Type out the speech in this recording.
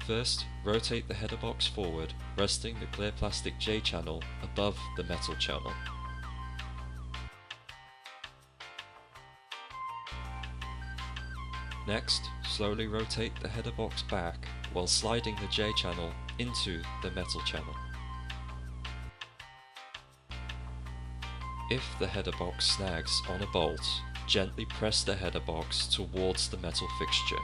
First, rotate the header box forward, resting the clear plastic J channel above the metal channel. Next, slowly rotate the header box back while sliding the J channel into the metal channel. If the header box snags on a bolt, gently press the header box towards the metal fixture.